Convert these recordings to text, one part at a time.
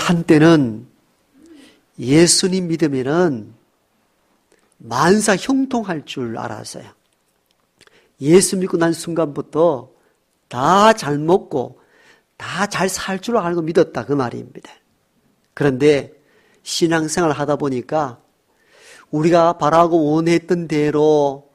한때는 예수님 믿으면은 만사 형통할 줄 알았어요. 예수 믿고 난 순간부터 다 잘 먹고 다 잘 살 줄 알고 믿었다 그 말입니다. 그런데 신앙생활 하다 보니까 우리가 바라고 원했던 대로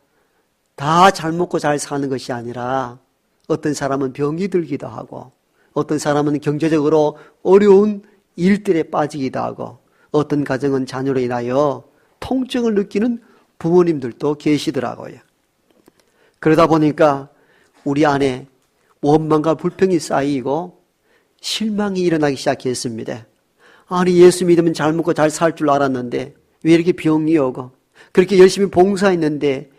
다 잘 먹고 잘 사는 것이 아니라 어떤 사람은 병이 들기도 하고 어떤 사람은 경제적으로 어려운 일들에 빠지기도 하고 어떤 가정은 자녀로 인하여 통증을 느끼는 부모님들도 계시더라고요. 그러다 보니까 우리 안에 원망과 불평이 쌓이고 실망이 일어나기 시작했습니다. 아니 예수 믿으면 잘 먹고 잘 살 줄 알았는데 왜 이렇게 병이 오고 그렇게 열심히 봉사했는데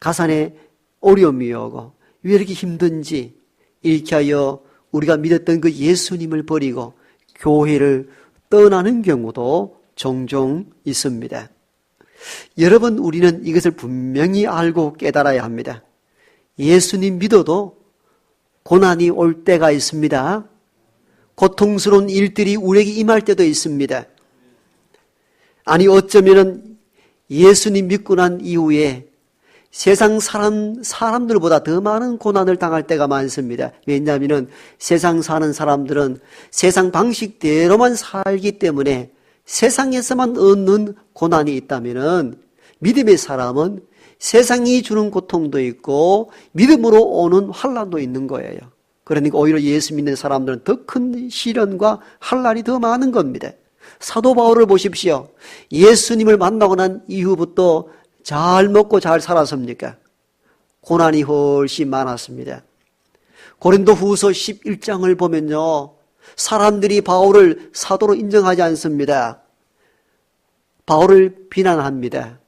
가산에 어려움이 오고 왜 이렇게 힘든지 이렇게 하여 우리가 믿었던 그 예수님을 버리고 교회를 떠나는 경우도 종종 있습니다. 여러분 우리는 이것을 분명히 알고 깨달아야 합니다. 예수님 믿어도 고난이 올 때가 있습니다. 고통스러운 일들이 우리에게 임할 때도 있습니다. 아니 어쩌면은 예수님 믿고 난 이후에 세상 사람들보다 더 많은 고난을 당할 때가 많습니다. 왜냐하면 세상 사는 사람들은 세상 방식대로만 살기 때문에 세상에서만 얻는 고난이 있다면 믿음의 사람은 세상이 주는 고통도 있고 믿음으로 오는 환난도 있는 거예요. 그러니까 오히려 예수 믿는 사람들은 더 큰 시련과 환난이 더 많은 겁니다. 사도 바울을 보십시오. 예수님을 만나고 난 이후부터 잘 먹고 잘 살았습니까? 고난이 훨씬 많았습니다. 고린도 후서 11장을 보면요. 사람들이 바울을 사도로 인정하지 않습니다. 바울을 비난합니다.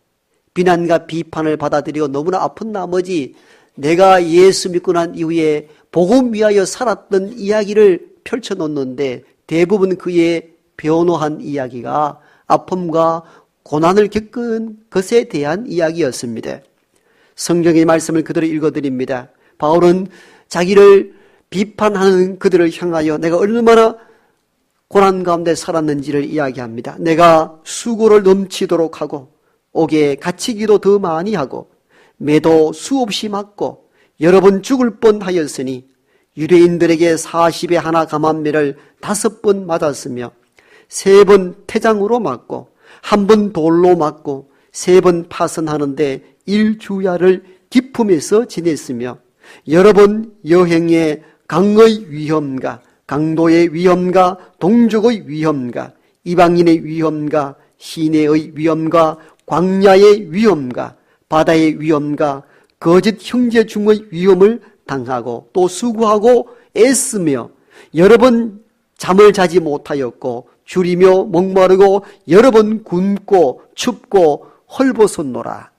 비난과 비판을 받아들이고 너무나 아픈 나머지 내가 예수 믿고 난 이후에 복음 위하여 살았던 이야기를 펼쳐놓는데 대부분 그의 변호한 이야기가 아픔과 고난을 겪은 것에 대한 이야기였습니다. 성경의 말씀을 그대로 읽어드립니다. 바울은 자기를 비판하는 그들을 향하여 내가 얼마나 고난 가운데 살았는지를 이야기합니다. 내가 수고를 넘치도록 하고 옥에 갇히기도 더 많이 하고 매도 수없이 맞고 여러 번 죽을 뻔하였으니 유대인들에게 40에 하나 감한매를 5번 맞았으며 3번 태장으로 맞고 1번 돌로 맞고 3번 파선하는데 일주야를 기품에서 지냈으며 여러 번 여행에 강의 위험과 강도의 위험과 동족의 위험과 이방인의 위험과 시내의 위험과 광야의 위험과 바다의 위험과 거짓 형제 중의 위험을 당하고 또 수고하고 애쓰며 여러 번 잠을 자지 못하였고 줄이며 목마르고 여러 번 굶고 춥고 헐벗었노라.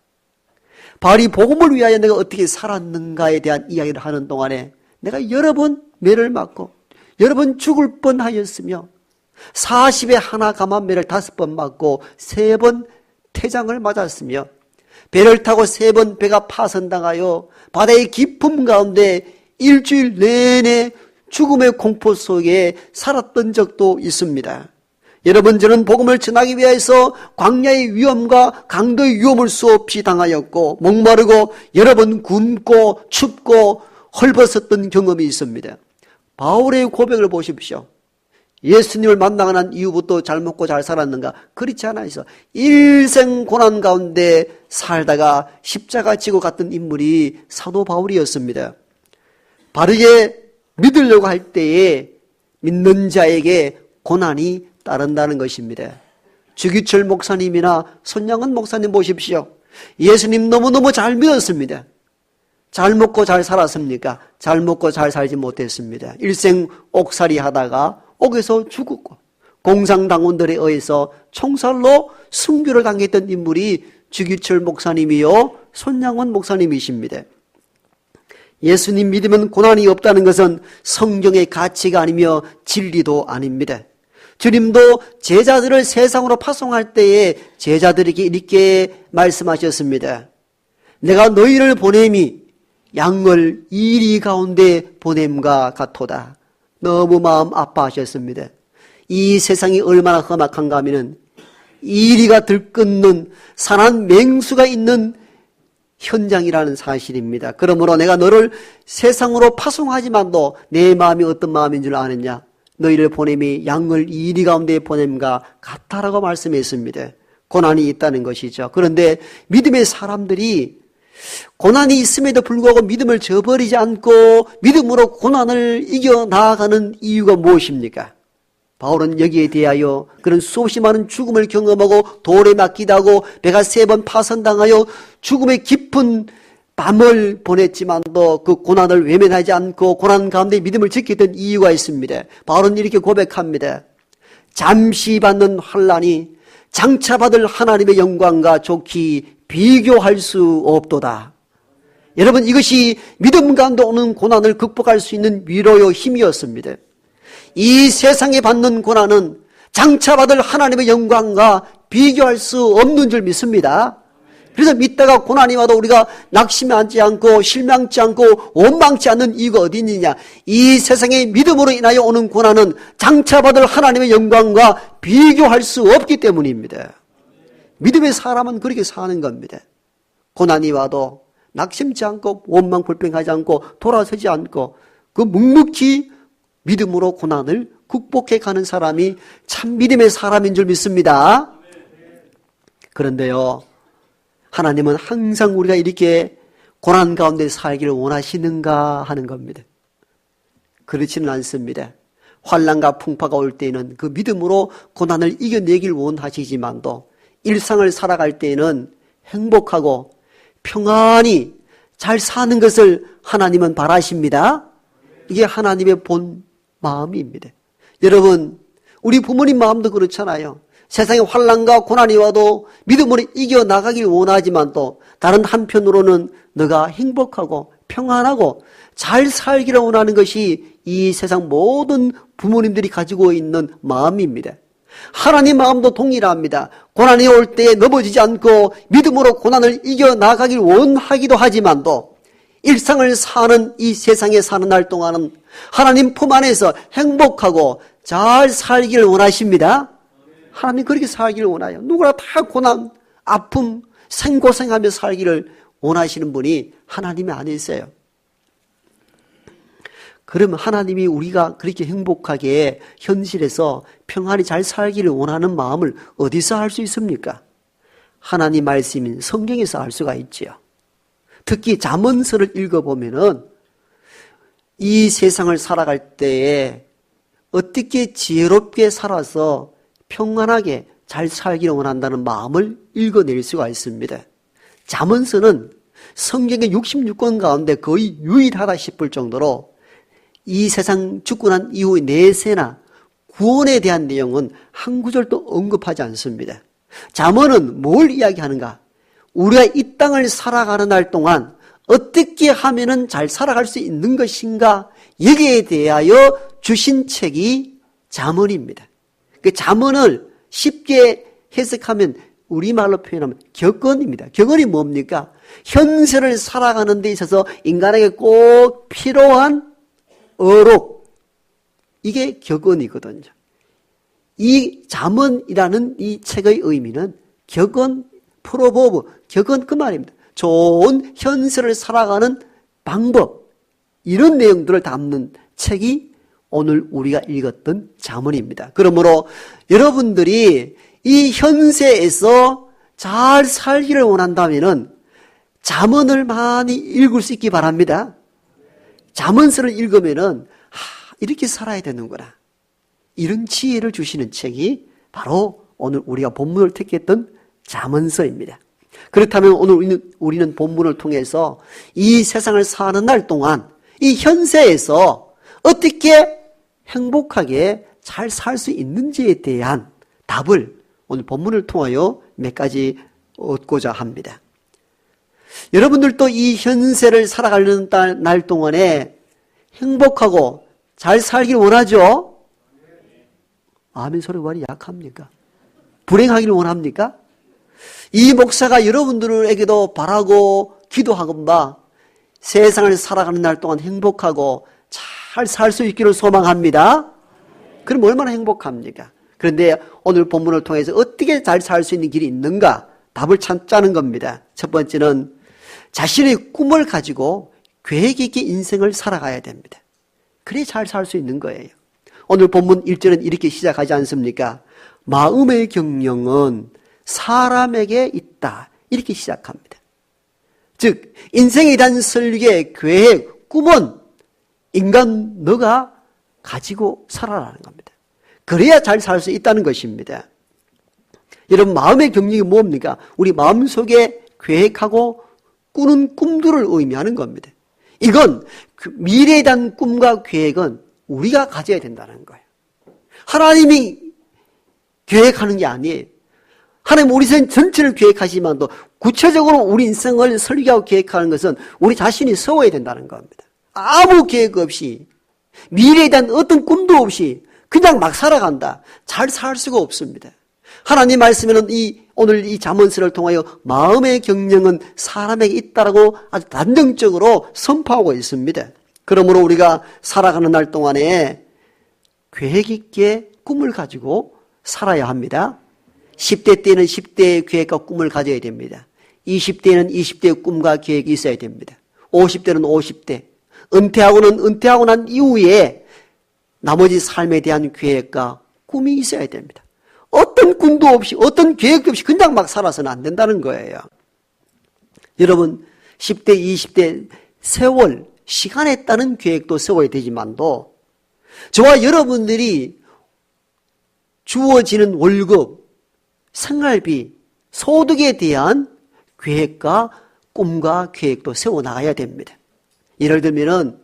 바울이 복음을 위하여 내가 어떻게 살았는가에 대한 이야기를 하는 동안에 내가 여러 번 매를 맞고 여러 번 죽을 뻔하였으며 40에 하나 감한 매를 5번 맞고 3번 태장을 맞았으며 배를 타고 3번 배가 파선당하여 바다의 깊음 가운데 일주일 내내 죽음의 공포 속에 살았던 적도 있습니다. 여러분 저는 복음을 전하기 위해서 광야의 위험과 강도의 위험을 수없이 당하였고 목마르고 여러 번 굶고 춥고 헐벗었던 경험이 있습니다. 바울의 고백을 보십시오. 예수님을 만나고 난 이후부터 잘 먹고 잘 살았는가? 그렇지 않아요. 일생 고난 가운데 살다가 십자가 지고 갔던 인물이 사도 바울이었습니다. 바르게 믿으려고 할 때에 믿는 자에게 고난이 따른다는 것입니다. 주기철 목사님이나 손양은 목사님 보십시오. 예수님 너무너무 잘 믿었습니다. 잘 먹고 잘 살았습니까? 잘 먹고 잘 살지 못했습니다. 일생 옥살이 하다가 옥에서 죽었고 공상당원들에 의해서 총살로 순교를 당했던 인물이 주기철 목사님이요 손양원 목사님이십니다. 예수님 믿으면 고난이 없다는 것은 성경의 가치가 아니며 진리도 아닙니다. 주님도 제자들을 세상으로 파송할 때에 제자들에게 이렇게 말씀하셨습니다. 내가 너희를 보냄이 양을 이리 가운데 보냄과 같도다. 너무 마음 아파하셨습니다. 이 세상이 얼마나 험악한가 하면은 이리가 들끓는 산한 맹수가 있는 현장이라는 사실입니다. 그러므로 내가 너를 세상으로 파송하지만도 내 마음이 어떤 마음인 줄 아느냐? 너희를 보냄이 양을 이리 가운데 보냄과 같다라고 말씀했습니다. 고난이 있다는 것이죠. 그런데 믿음의 사람들이 고난이 있음에도 불구하고 믿음을 저버리지 않고 믿음으로 고난을 이겨나가는 이유가 무엇입니까? 바울은 여기에 대하여 그런 수없이 많은 죽음을 경험하고 돌에 맞기도 하고 배가 3번 파선당하여 죽음의 깊은 밤을 보냈지만도 그 고난을 외면하지 않고 고난 가운데 믿음을 지켰던 이유가 있습니다. 바울은 이렇게 고백합니다. 잠시 받는 환난이 장차 받을 하나님의 영광과 좋기 비교할 수 없도다. 여러분, 이것이 믿음 가운데 오는 고난을 극복할 수 있는 위로요 힘이었습니다. 이 세상에 받는 고난은 장차 받을 하나님의 영광과 비교할 수 없는 줄 믿습니다. 그래서 믿다가 고난이 와도 우리가 낙심하지 않고 실망치 않고 원망치 않는 이유가 어디 있느냐? 이 세상의 믿음으로 인하여 오는 고난은 장차 받을 하나님의 영광과 비교할 수 없기 때문입니다. 믿음의 사람은 그렇게 사는 겁니다. 고난이 와도 낙심치 않고 원망 불평하지 않고 돌아서지 않고 그 묵묵히 믿음으로 고난을 극복해 가는 사람이 참 믿음의 사람인 줄 믿습니다. 그런데요, 하나님은 항상 우리가 이렇게 고난 가운데 살기를 원하시는가 하는 겁니다. 그렇지는 않습니다. 환난과 풍파가 올 때에는 그 믿음으로 고난을 이겨내길 원하시지만도 일상을 살아갈 때에는 행복하고 평안히 잘 사는 것을 하나님은 바라십니다. 이게 하나님의 본 마음입니다. 여러분, 우리 부모님 마음도 그렇잖아요. 세상에 환난과 고난이 와도 믿음으로 이겨나가길 원하지만 또 다른 한편으로는 너가 행복하고 평안하고 잘 살기를 원하는 것이 이 세상 모든 부모님들이 가지고 있는 마음입니다. 하나님 마음도 동일합니다. 고난이 올 때에 넘어지지 않고 믿음으로 고난을 이겨나가길 원하기도 하지만도 일상을 사는 이 세상에 사는 날 동안은 하나님 품 안에서 행복하고 잘 살기를 원하십니다. 하나님 그렇게 살기를 원해요. 누구나 다 고난, 아픔, 생고생하며 살기를 원하시는 분이 하나님이 아니세요. 그러면 하나님이 우리가 그렇게 행복하게 현실에서 평안히 잘 살기를 원하는 마음을 어디서 알 수 있습니까? 하나님 말씀인 성경에서 알 수가 있지요. 특히 잠언서를 읽어보면은 이 세상을 살아갈 때에 어떻게 지혜롭게 살아서 평안하게 잘 살기를 원한다는 마음을 읽어낼 수가 있습니다. 잠언서는 성경의 66권 가운데 거의 유일하다 싶을 정도로 이 세상 죽고 난 이후의 내세나 구원에 대한 내용은 한 구절도 언급하지 않습니다. 잠언은 뭘 이야기하는가? 우리가 이 땅을 살아가는 날 동안 어떻게 하면은 잘 살아갈 수 있는 것인가? 여기에 대하여 주신 책이 잠언입니다. 그 잠언을 쉽게 해석하면 우리말로 표현하면 격언입니다. 격언이 뭡니까? 현세를 살아가는 데 있어서 인간에게 꼭 필요한 어록, 이게 격언이거든요. 이 잠언이라는 이 책의 의미는 격언, 프로버브, 격언 그 말입니다. 좋은 현세를 살아가는 방법, 이런 내용들을 담는 책이 오늘 우리가 읽었던 잠언입니다. 그러므로 여러분들이 이 현세에서 잘 살기를 원한다면은 잠언을 많이 읽을 수 있기 바랍니다. 잠언서를 읽으면은 이렇게 살아야 되는구나, 이런 지혜를 주시는 책이 바로 오늘 우리가 본문을 택했던 잠언서입니다. 그렇다면 오늘 우리는 본문을 통해서 이 세상을 사는 날 동안 이 현세에서 어떻게 행복하게 잘 살 수 있는지에 대한 답을 오늘 본문을 통하여 몇 가지 얻고자 합니다. 여러분들도 이 현세를 살아가는 날 동안에 행복하고 잘 살길 원하죠? 아멘 소리가 많이 약합니까? 불행하기를 원합니까? 이 목사가 여러분들에게도 바라고 기도하건 바 세상을 살아가는 날 동안 행복하고 잘 살 수 있기를 소망합니다. 그럼 얼마나 행복합니까? 그런데 오늘 본문을 통해서 어떻게 잘 살 수 있는 길이 있는가? 답을 찾자는 겁니다. 첫 번째는 자신의 꿈을 가지고 계획 있게 인생을 살아가야 됩니다. 그래야 잘 살 수 있는 거예요. 오늘 본문 1절은 이렇게 시작하지 않습니까? 마음의 경영은 사람에게 있다. 이렇게 시작합니다. 즉 인생에 대한 설계, 계획, 꿈은 인간 너가 가지고 살아라는 겁니다. 그래야 잘 살 수 있다는 것입니다. 여러분 마음의 경영이 뭡니까? 우리 마음속에 계획하고 꾸는 꿈들을 의미하는 겁니다. 이건 미래에 대한 꿈과 계획은 우리가 가져야 된다는 거예요. 하나님이 계획하는 게 아니에요. 하나님 우리 인생 전체를 계획하시지만도 구체적으로 우리 인생을 설계하고 계획하는 것은 우리 자신이 세워야 된다는 겁니다. 아무 계획 없이 미래에 대한 어떤 꿈도 없이 그냥 막 살아간다. 잘 살 수가 없습니다. 하나님 말씀에는 오늘 이 잠언서를 통하여 마음의 경영은 사람에게 있다라고 아주 단정적으로 선포하고 있습니다. 그러므로 우리가 살아가는 날 동안에 계획 있게 꿈을 가지고 살아야 합니다. 10대 때는 10대의 계획과 꿈을 가져야 됩니다. 20대는 20대의 꿈과 계획이 있어야 됩니다. 50대는 50대, 은퇴하고 난 이후에 나머지 삶에 대한 계획과 꿈이 있어야 됩니다. 어떤 꿈도 없이 어떤 계획도 없이 그냥 막 살아서는 안 된다는 거예요. 여러분 10대, 20대 세월, 시간에 따른 계획도 세워야 되지만도 저와 여러분들이 주어지는 월급, 생활비, 소득에 대한 계획과 꿈과 계획도 세워나가야 됩니다. 예를 들면은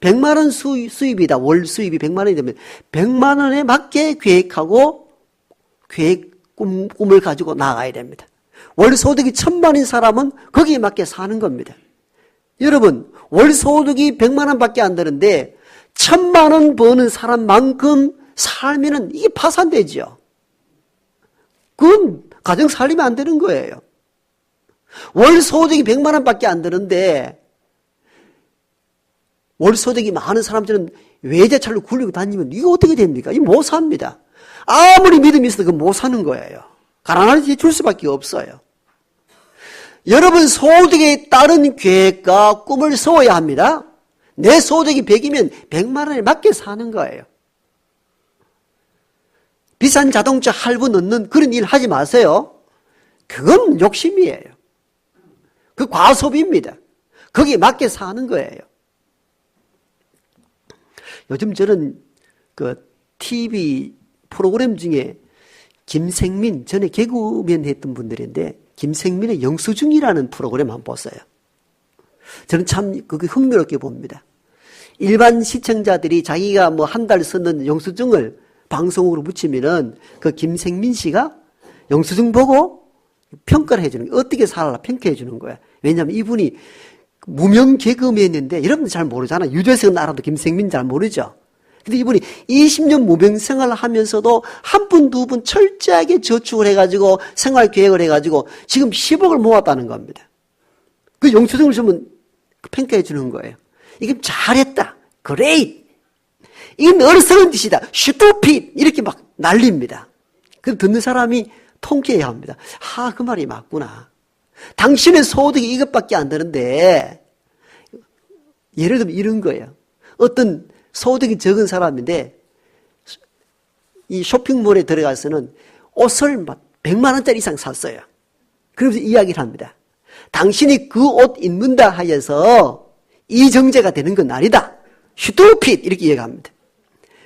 100만 원 수입이다. 월 수입이 100만 원이 되면 100만 원에 맞게 계획하고 꿈을 가지고 나가야 됩니다. 월 소득이 1000만 원인 사람은 거기에 맞게 사는 겁니다. 여러분 월 소득이 100만 원밖에 안 되는데 1000만 원 버는 사람만큼 살면은 이게 파산되죠. 그건 가정 살리면 안 되는 거예요. 월 소득이 100만 원밖에 안 되는데 월 소득이 많은 사람들은 외제차를 굴리고 다니면 이거 어떻게 됩니까? 이거 못 삽니다. 아무리 믿음이 있어도 그거 못 사는 거예요. 가난한테 줄 수밖에 없어요. 여러분 소득에 따른 계획과 꿈을 세워야 합니다. 내 소득이 100이면 100만 원에 맞게 사는 거예요. 비싼 자동차 할부 넣는 그런 일 하지 마세요. 그건 욕심이에요. 그 과소비입니다. 거기에 맞게 사는 거예요. 요즘 저는 그 TV 프로그램 중에 김생민, 전에 개그맨 했던 분들인데 김생민의 영수증이라는 프로그램 한번 봤어요. 저는 참 그게 흥미롭게 봅니다. 일반 시청자들이 자기가 뭐 한 달 쓰는 영수증을 방송으로 붙이면은 그 김생민 씨가 영수증 보고 평가를 해주는 거예요. 어떻게 살아라 평가해 주는 거야. 왜냐하면 이분이 무명 개그맨인데 여러분들 잘 모르잖아. 유재석은 알아도 김생민 잘 모르죠. 근데 이분이 20년 무명 생활을 하면서도 한 분, 두 분 철저하게 저축을 해가지고 생활 계획을 해가지고 지금 10억을 모았다는 겁니다. 그 영수증을 주면 평가해 주는 거예요. 이게 잘했다. great. 이건 어리석은 짓이다. stupid. 이렇게 막 날립니다. 그럼 듣는 사람이 통쾌해야 합니다. 아, 그 말이 맞구나. 당신의 소득이 이것밖에 안 되는데 예를 들면 이런 거예요. 어떤 소득이 적은 사람인데 이 쇼핑몰에 들어가서는 옷을 막 100만 원짜리 이상 샀어요. 그러면서 이야기를 합니다. 당신이 그 옷 입는다 하여서 이정재가 되는 건 아니다. stupid 이렇게 이야기합니다.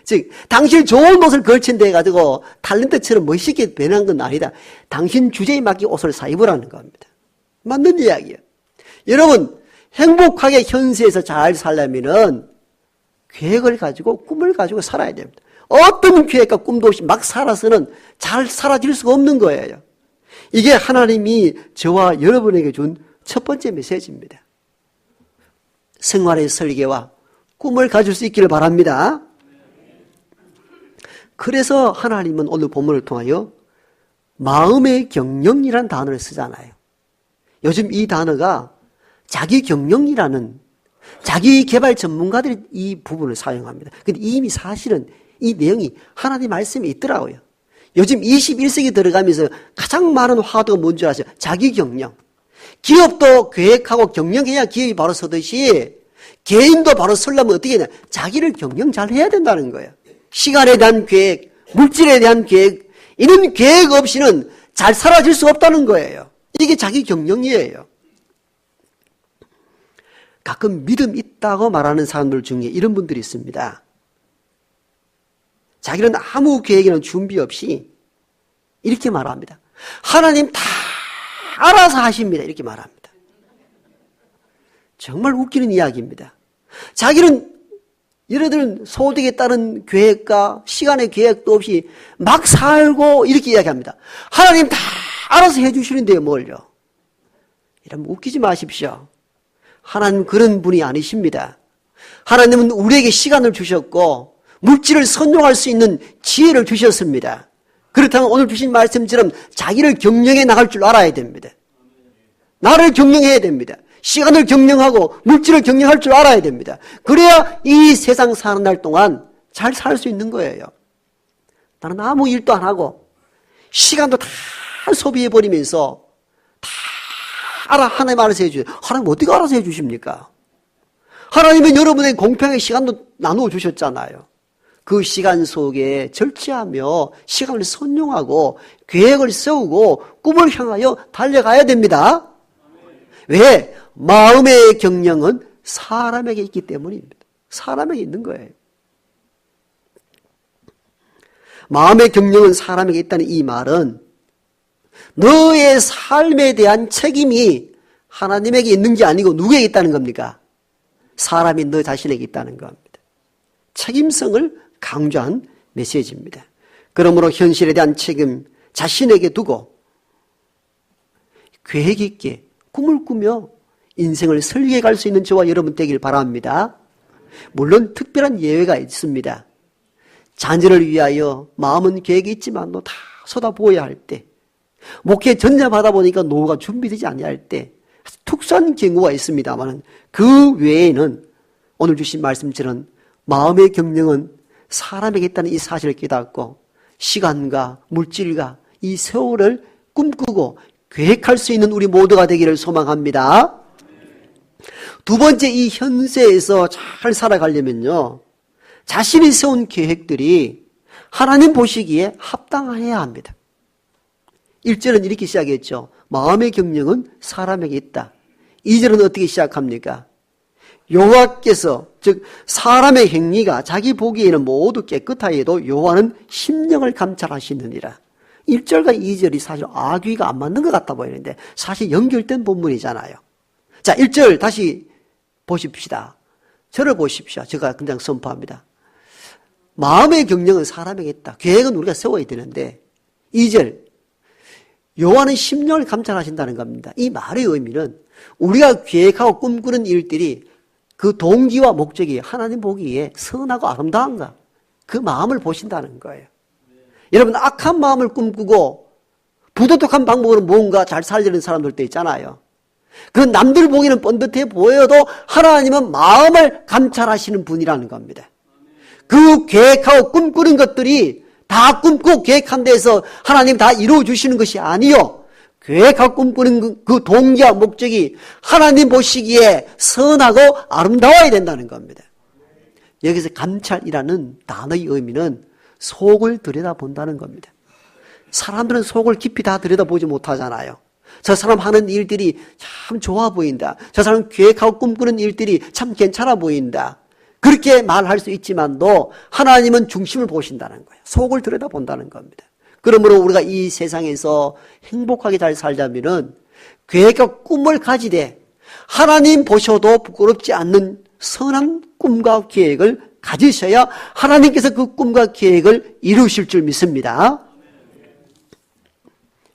즉 당신 좋은 옷을 걸친다 해가지고 탤런트처럼 멋있게 변한 건 아니다. 당신 주제에 맞게 옷을 사 입으라는 겁니다. 맞는 이야기예요. 여러분 행복하게 현세에서 잘 살려면은 계획을 가지고 꿈을 가지고 살아야 됩니다. 어떤 계획과 꿈도 없이 막 살아서는 잘 살아질 수가 없는 거예요. 이게 하나님이 저와 여러분에게 준 첫 번째 메시지입니다. 생활의 설계와 꿈을 가질 수 있기를 바랍니다. 그래서 하나님은 오늘 본문을 통하여 마음의 경영이라는 단어를 쓰잖아요. 요즘 이 단어가 자기 경영이라는 자기 개발 전문가들이 이 부분을 사용합니다. 근데 이미 사실은 이 내용이 하나님 말씀에 있더라고요. 요즘 21세기 들어가면서 가장 많은 화두가 뭔지 아세요? 자기 경영. 기업도 계획하고 경영해야 기업이 바로 서듯이 개인도 바로 서려면 어떻게 해야 되냐? 자기를 경영 잘 해야 된다는 거예요. 시간에 대한 계획, 물질에 대한 계획, 이런 계획 없이는 잘 살아질 수 없다는 거예요. 이게 자기 경영이에요. 가끔 믿음 있다고 말하는 사람들 중에 이런 분들이 있습니다. 자기는 아무 계획이나 준비 없이 이렇게 말합니다. 하나님 다 알아서 하십니다. 이렇게 말합니다. 정말 웃기는 이야기입니다. 자기는 예를 들면 소득에 따른 계획과 시간의 계획도 없이 막 살고 이렇게 이야기합니다. 하나님 다 알아서 해주시는데요, 뭘요? 이러면 웃기지 마십시오. 하나님 그런 분이 아니십니다. 하나님은 우리에게 시간을 주셨고 물질을 선용할 수 있는 지혜를 주셨습니다. 그렇다면 오늘 주신 말씀처럼 자기를 경영해 나갈 줄 알아야 됩니다. 나를 경영해야 됩니다. 시간을 경영하고 물질을 경영할 줄 알아야 됩니다. 그래야 이 세상 사는 날 동안 잘 살 수 있는 거예요. 나는 아무 일도 안 하고 시간도 다 소비해버리면서 다 하나님 알아서 해주세요. 하나님 어떻게 알아서 해주십니까? 하나님은 여러분의 공평하게 시간도 나누어 주셨잖아요. 그 시간 속에 절제하며 시간을 선용하고 계획을 세우고 꿈을 향하여 달려가야 됩니다. 왜? 마음의 경영은 사람에게 있기 때문입니다. 사람에게 있는 거예요. 마음의 경영은 사람에게 있다는 이 말은 너의 삶에 대한 책임이 하나님에게 있는 게 아니고 누구에게 있다는 겁니까? 사람이 너 자신에게 있다는 겁니다. 책임성을 강조한 메시지입니다. 그러므로 현실에 대한 책임 자신에게 두고 계획 있게 꿈을 꾸며 인생을 설계해 갈 수 있는 저와 여러분 되길 바랍니다. 물론 특별한 예외가 있습니다. 자녀를 위하여 마음은 계획이 있지만도 다 쏟아부어야 할 때, 목회 전념하다 보니까 노후가 준비되지 아니할 때 특수한 경우가 있습니다만 그 외에는 오늘 주신 말씀처럼 마음의 경영은 사람에게 있다는 이 사실을 깨닫고 시간과 물질과 이 세월을 꿈꾸고 계획할 수 있는 우리 모두가 되기를 소망합니다. 두 번째, 이 현세에서 잘 살아가려면요, 자신이 세운 계획들이 하나님 보시기에 합당해야 합니다. 1절은 이렇게 시작했죠. 마음의 경영은 사람에게 있다. 2절은 어떻게 시작합니까? 여호와께서, 즉 사람의 행위가 자기 보기에는 모두 깨끗하여도 여호와는 심령을 감찰하시느니라. 1절과 2절이 사실 아귀가 안 맞는 것 같아 보이는데 사실 연결된 본문이잖아요. 자, 1절 다시 보십시다. 저를 보십시오. 제가 그냥 선포합니다. 마음의 경영은 사람에게 있다. 계획은 우리가 세워야 되는데 2절 여호와는 심령을 감찰하신다는 겁니다. 이 말의 의미는 우리가 계획하고 꿈꾸는 일들이 그 동기와 목적이 하나님 보기에 선하고 아름다운가, 그 마음을 보신다는 거예요. 여러분, 악한 마음을 꿈꾸고 부도덕한 방법으로 뭔가 잘 살려는 사람들도 있잖아요. 그 남들 보기에는 뻔듯해 보여도 하나님은 마음을 감찰하시는 분이라는 겁니다. 그 계획하고 꿈꾸는 것들이 다 꿈꾸고 계획한 데서 하나님 다 이루어주시는 것이 아니요, 계획하고 꿈꾸는 그 동기와 목적이 하나님 보시기에 선하고 아름다워야 된다는 겁니다. 여기서 감찰이라는 단어의 의미는 속을 들여다본다는 겁니다. 사람들은 속을 깊이 다 들여다보지 못하잖아요. 저 사람 하는 일들이 참 좋아 보인다. 저 사람 계획하고 꿈꾸는 일들이 참 괜찮아 보인다. 그렇게 말할 수 있지만도 하나님은 중심을 보신다는 거예요. 속을 들여다본다는 겁니다. 그러므로 우리가 이 세상에서 행복하게 잘 살자면은 계획과 꿈을 가지되 하나님 보셔도 부끄럽지 않는 선한 꿈과 계획을 가지셔야 하나님께서 그 꿈과 계획을 이루실 줄 믿습니다.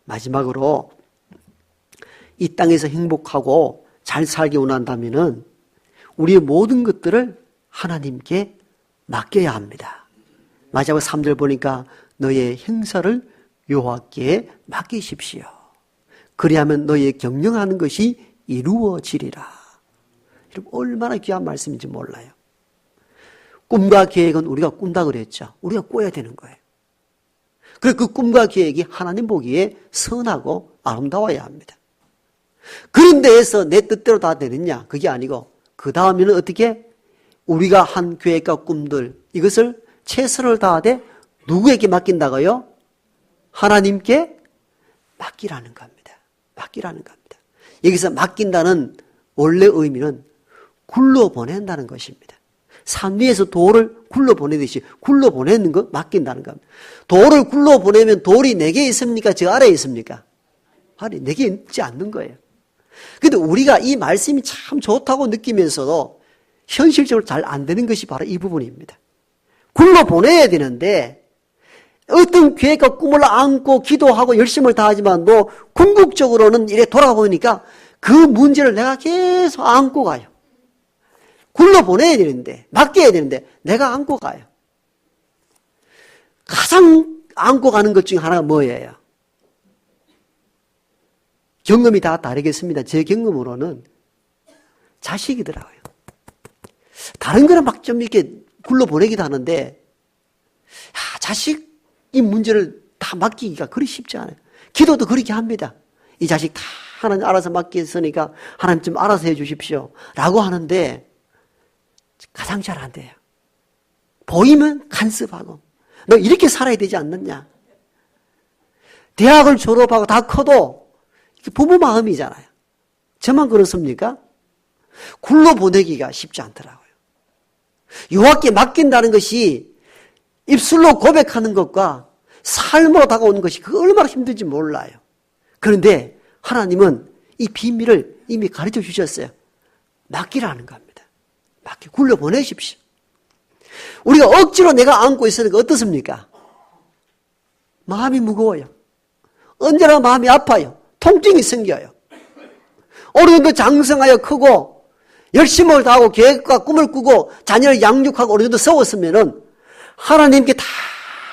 마지막으로 이 땅에서 행복하고 잘 살기 원한다면은 우리의 모든 것들을 하나님께 맡겨야 합니다. 마지막 3절 보니까 너의 행사를 여호와께 맡기십시오. 그리하면 너의 경영하는 것이 이루어지리라. 여러분, 얼마나 귀한 말씀인지 몰라요. 꿈과 계획은 우리가 꾼다 그랬죠. 우리가 꿔야 되는 거예요. 그래서 그 꿈과 계획이 하나님 보기에 선하고 아름다워야 합니다. 그런 데에서 내 뜻대로 다 되느냐? 그게 아니고 그 다음에는 어떻게? 우리가 한 계획과 꿈들 이것을 최선을 다하되 누구에게 맡긴다고요? 하나님께 맡기라는 겁니다. 맡기라는 겁니다. 여기서 맡긴다는 원래 의미는 굴러보낸다는 것입니다. 산 위에서 돌을 굴러보내듯이 굴러보내는 거 맡긴다는 겁니다. 돌을 굴러보내면 돌이 내게 있습니까? 저 아래에 있습니까? 아래 내게 있지 않는 거예요. 근데 우리가 이 말씀이 참 좋다고 느끼면서도 현실적으로 잘 안 되는 것이 바로 이 부분입니다. 굴러보내야 되는데 어떤 계획과 꿈을 안고 기도하고 열심을 다하지만 궁극적으로는 이래 돌아보니까 그 문제를 내가 계속 안고 가요. 굴러보내야 되는데 맡겨야 되는데 내가 안고 가요. 가장 안고 가는 것 중에 하나가 뭐예요? 경험이 다 다르겠습니다. 제 경험으로는 자식이더라고요. 다른 거는 막 좀 이렇게 굴러보내기도 하는데 자식 이 문제를 다 맡기기가 그리 쉽지 않아요. 기도도 그렇게 합니다. 이 자식 다 하나님 알아서 맡겼으니까 하나님 좀 알아서 해 주십시오 라고 하는데 가장 잘 안 돼요. 보이면 간섭하고 너 이렇게 살아야 되지 않느냐. 대학을 졸업하고 다 커도 부모 마음이잖아요. 저만 그렇습니까? 굴러보내기가 쉽지 않더라고요. 유학에 맡긴다는 것이 입술로 고백하는 것과 삶으로 다가오는 것이 그 얼마나 힘든지 몰라요. 그런데 하나님은 이 비밀을 이미 가르쳐 주셨어요. 맡기라는 겁니다. 굴려보내십시오. 우리가 억지로 내가 안고 있으니까 어떻습니까? 마음이 무거워요. 언제나 마음이 아파요. 통증이 생겨요. 어느 정도 장성하여 크고 열심을 다하고 계획과 꿈을 꾸고 자녀를 양육하고 어느 정도 세웠으면은 하나님께 다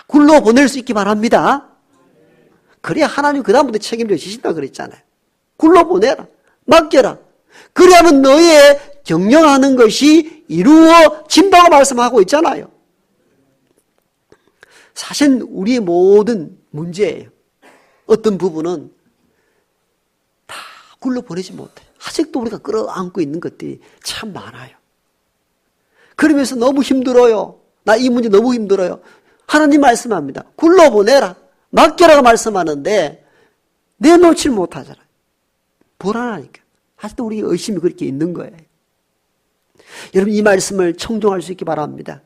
굴러보낼 수 있기 바랍니다. 그래야 하나님 그 다음부터 책임져 주신다고 그랬잖아요. 굴러보내라. 맡겨라. 그래야만 너의 경영하는 것이 이루어진다고 말씀하고 있잖아요. 사실 우리의 모든 문제예요. 어떤 부분은 다 굴러보내지 못해요. 아직도 우리가 끌어안고 있는 것들이 참 많아요. 그러면서 너무 힘들어요. 나 이 문제 너무 힘들어요. 하나님 말씀합니다. 굴러보내라. 맡겨라고 말씀하는데 내놓질 못하잖아요. 불안하니까. 아직도 우리 의심이 그렇게 있는 거예요. 여러분 이 말씀을 청종할 수 있기 바랍니다.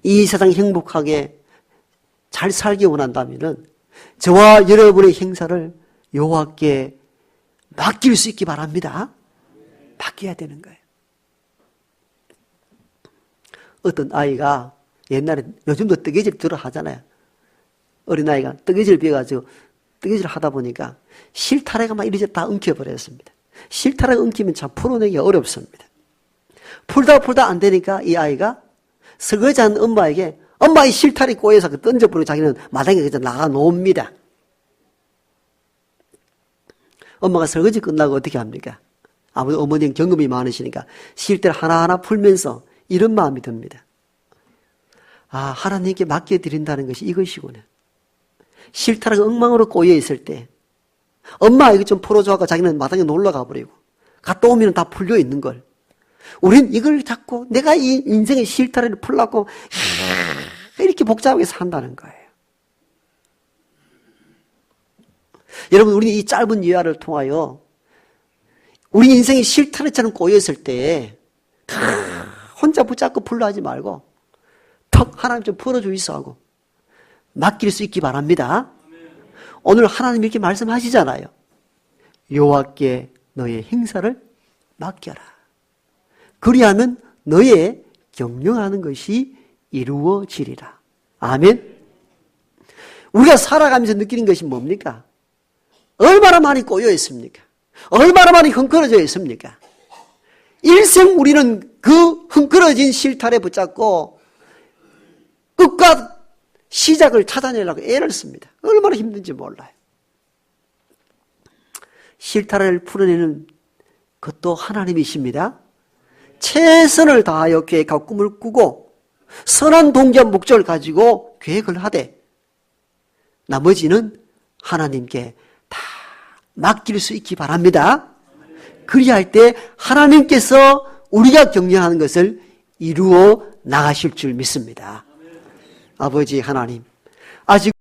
이 세상 행복하게 잘 살기 원한다면은 저와 여러분의 행사를 여호와께 맡길 수 있기 바랍니다. 맡겨야 되는 거예요. 어떤 아이가 옛날에 요즘도 뜨개질 들어 하잖아요. 어린아이가 뜨개질 배워가지고 뜨개질 하다 보니까 실타래가 막 이리저리 다 엉켜버렸습니다. 실타래가 엉키면 참 풀어내기 어렵습니다. 풀다 안 되니까 이 아이가 설거지하는 엄마에게 엄마 이 실타래 꼬여서 던져버리고 자기는 마당에 그냥 나가 놓습니다. 엄마가 설거지 끝나고 어떻게 합니까? 아무래도 어머니는 경험이 많으시니까 실타래 하나하나 풀면서 이런 마음이 듭니다. 아, 하나님께 맡겨드린다는 것이 이것이구나. 실타래가 엉망으로 꼬여 있을 때 엄마 이거 좀 풀어줘 하고 자기는 마당에 놀러 가버리고 갔다 오면 다 풀려 있는 걸 우린 이걸 잡고 내가 이 인생의 실타래를 풀라고 이렇게 복잡하게 산다는 거예요. 여러분 우리는 이 짧은 예화를 통하여 우리 인생의 실타래처럼 꼬여있을 때 혼자 붙잡고 풀려 하지 말고 턱 하나님 좀 풀어주이소 하고 맡길 수 있기 바랍니다. 오늘 하나님 이렇게 말씀하시잖아요. 여호와께 너의 행사를 맡겨라. 그리하면 너의 경영하는 것이 이루어지리라. 아멘. 우리가 살아가면서 느끼는 것이 뭡니까? 얼마나 많이 꼬여 있습니까? 얼마나 많이 흥걸어져 있습니까? 일생 우리는 그 흥걸어진 실타래 붙잡고 끝과 시작을 찾아내려고 애를 씁니다. 얼마나 힘든지 몰라요. 실타래를 풀어내는 것도 하나님이십니다. 최선을 다하여 계획하고 꿈을 꾸고 선한 동기와 목적을 가지고 계획을 하되 나머지는 하나님께 다 맡길 수 있기 바랍니다. 그리할 때 하나님께서 우리가 경영하는 것을 이루어 나가실 줄 믿습니다. 아버지 하나님, 아직